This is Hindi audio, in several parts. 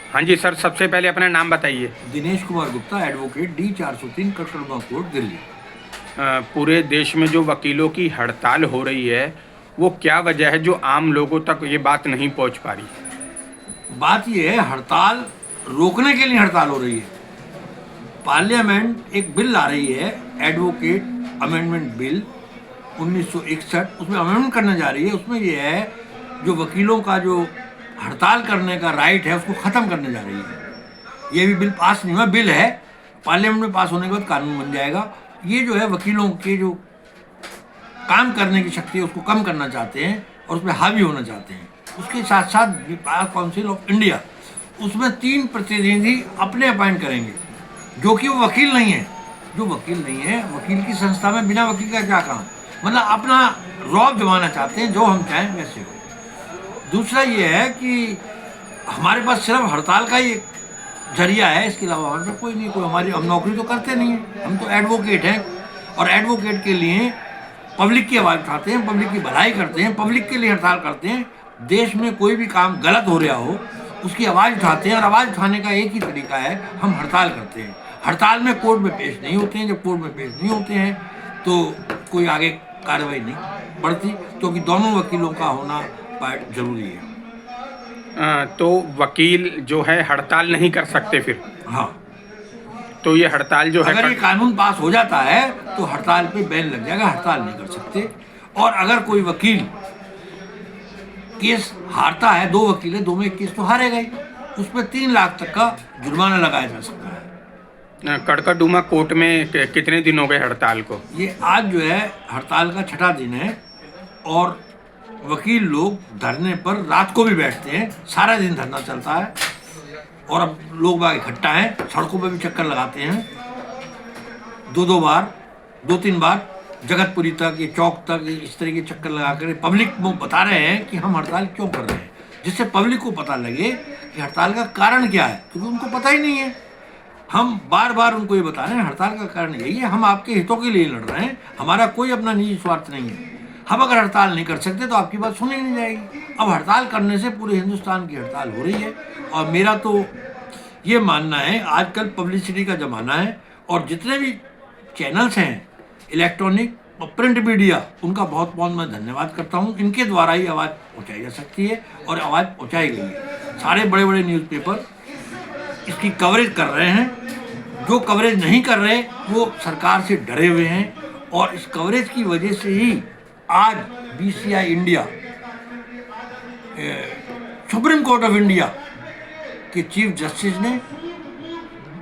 हाँ जी सर, सबसे पहले अपना नाम बताइए। Dinesh Kumar Gupta, advocate, D 403 customer court, Delhi. पूरे देश में जो वकीलों की हड़ताल हो रही है, वो क्या वजह है जो आम लोगों तक ये बात नहीं पहुंच पा रही? बात यह है, हड़ताल रोकने के लिए हड़ताल हो रही है। पार्लियामेंट एक बिल ला रही है, एडवोकेट अमेंडमेंट बिल 1961, उसमें अमेंडमेंट करने जा रही है। उसमें यह है, जो वकीलों का जो हड़ताल करने का राइट है उसको ख़त्म करने जा रही है। ये भी बिल पास नहीं हुआ, बिल है, पार्लियामेंट में पास होने के बाद कानून बन जाएगा। ये जो है वकीलों के जो काम करने की शक्ति है उसको कम करना चाहते हैं और उसमें हावी होना चाहते हैं। उसके साथ साथ बार काउंसिल ऑफ इंडिया, उसमें 3 प्रतिनिधि अपने अपॉइंट करेंगे, जो कि वो वकील नहीं है। जो वकील नहीं है, वकील की संस्था में बिना वकील का क्या काम, मतलब अपना रौब जमाना चाहते हैं, जो हम चाहें वैसे हो। दूसरा ये है कि हमारे पास सिर्फ हड़ताल का ही जरिया है, इसके अलावा हमारे पास कोई नहीं। कोई हमारी, हम नौकरी तो करते नहीं है, हम तो एडवोकेट हैं, और एडवोकेट के लिए पब्लिक की आवाज़ उठाते हैं, पब्लिक की भलाई करते हैं, पब्लिक के लिए हड़ताल करते हैं। देश में कोई भी काम गलत हो रहा हो उसकी आवाज़ उठाते हैं, और आवाज़ उठाने का एक ही तरीका है, हम हड़ताल करते हैं। हड़ताल में कोर्ट में पेश नहीं होते हैं। जब कोर्ट में पेश नहीं होते हैं तो कोई आगे कार्रवाई नहीं बढ़ती, क्योंकि दोनों वकीलों का होना जरूरी है। तो वकील जो है हड़ताल नहीं कर सकते फिर? हाँ, तो ये हड़ताल जो है, अगर ये कानून पास हो जाता है तो हड़ताल पे बैन लग जाएगा, हड़ताल नहीं कर सकते। और अगर कोई वकील केस हारता है, 2 वकील है, 2 में एक केस तो हारेगा ही, उस पर 3 लाख तक का जुर्माना लगाया जा सकता है। कड़कड़डूमा कोर्ट में कितने दिन हो गए हड़ताल को? ये आज जो है हड़ताल का 6ठा दिन है, और वकील लोग धरने पर रात को भी बैठते हैं, सारा दिन धरना चलता है। और अब लोग बाग इकट्ठा हैं, सड़कों पर भी चक्कर लगाते हैं, 2-2 बार, 2-3 बार, जगतपुरी तक, ये चौक तक, इस तरह के चक्कर लगा कर पब्लिक को बता रहे हैं कि हम हड़ताल क्यों कर रहे हैं, जिससे पब्लिक को पता लगे कि हड़ताल का कारण क्या है, क्योंकि उनको पता ही नहीं है। हम बार बार उनको ये बता रहे हैं हड़ताल का कारण यही है, हम आपके हितों के लिए लड़ रहे हैं, हमारा कोई अपना निजी स्वार्थ नहीं है। हम अगर हड़ताल नहीं कर सकते तो आपकी बात सुनी नहीं जाएगी। अब हड़ताल करने से पूरे हिंदुस्तान की हड़ताल हो रही है, और मेरा तो ये मानना है, आजकल पब्लिसिटी का ज़माना है, और जितने भी चैनल्स हैं इलेक्ट्रॉनिक और प्रिंट मीडिया, उनका बहुत बहुत मैं धन्यवाद करता हूँ। इनके द्वारा ही आवाज़ पहुँचाई जा सकती है, और आवाज़ पहुँचाई गई है। सारे बड़े बड़े न्यूज़पेपर इसकी कवरेज कर रहे हैं, जो कवरेज नहीं कर रहे वो सरकार से डरे हुए हैं, और इस कवरेज की वजह से ही आज BCI India, supreme court of India के चीफ जस्टिस ने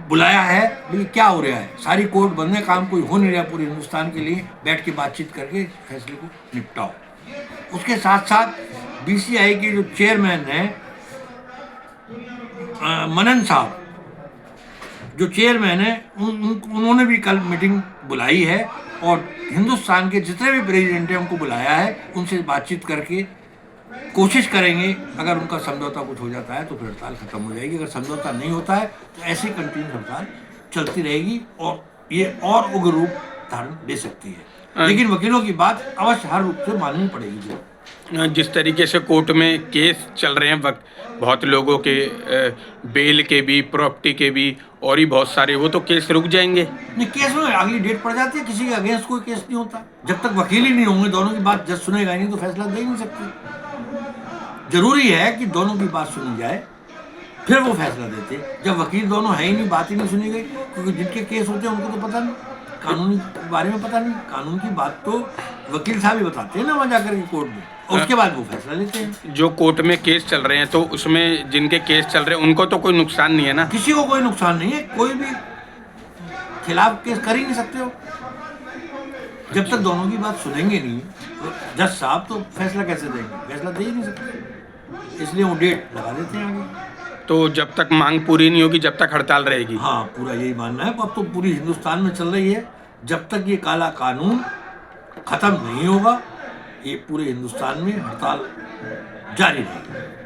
बुलाया है। भाई क्या हो रहा है, सारी कोर्ट बंद है, काम कोई हो नहीं रहा पूरे हिंदुस्तान के लिए, बैठ के बातचीत करके फैसले को निपटाओ। उसके साथ साथ BCI के जो चेयरमैन हैं मनन साहब, जो चेयरमैन है, उन्होंने भी कल मीटिंग बुलाई है, और हिंदुस्तान के जितने भी प्रेसिडेंट हैं उनको बुलाया है, उनसे बातचीत करके कोशिश करेंगे। अगर उनका समझौता कुछ हो जाता है तो फिर हड़ताल खत्म हो जाएगी, अगर समझौता नहीं होता है तो ऐसी कंटिन्यू हड़ताल चलती रहेगी, और ये और उग्र रूप धारण ले सकती है। लेकिन वकीलों की बात अवश्य हर रूप से माननी पड़ेगी। जिस तरीके से कोर्ट में केस चल रहे हैं, बहुत लोगों के बेल के भी, प्रॉपर्टी के भी, और ही बहुत सारे, वो तो केस रुक जाएंगे। नहीं, केस में अगली डेट पड़ जाती है, किसी के अगेंस्ट कोई केस नहीं होता। जब तक वकील ही नहीं होंगे, दोनों की बात जज सुनेगा ही नहीं, तो फैसला दे ही नहीं सकते। जरूरी है कि दोनों की बात सुनी जाए, फिर वो फैसला देते। जब वकील दोनों है ही नहीं, बात ही नहीं सुनी गई, क्योंकि जिनके केस होते हैं उनको तो पता नहीं, कानून के बारे में पता नहीं। कानून की बात तो वकील साहब ही बताते हैं ना वहाँ जाकर के कोर्ट में, और उसके बाद वो फैसला लेते हैं। जो कोर्ट में केस चल रहे हैं, तो उसमें जिनके केस चल रहे हैं उनको तो कोई नुकसान नहीं है ना? किसी को कोई नुकसान नहीं है, कोई भी खिलाफ केस कर ही नहीं सकते हो। जब तक दोनों की बात सुनेंगे नहीं तो जज साहब तो फैसला कैसे देंगे, फैसला दे ही नहीं सकते, इसलिए वो डेट लगा देते हैं आगे। तो जब तक मांग पूरी नहीं होगी, जब तक हड़ताल रहेगी? हाँ, पूरा यही मानना है। अब तो पूरी हिंदुस्तान में चल रही है, जब तक ये काला कानून खत्म नहीं होगा, ये पूरे हिंदुस्तान में हड़ताल जारी रहेगी।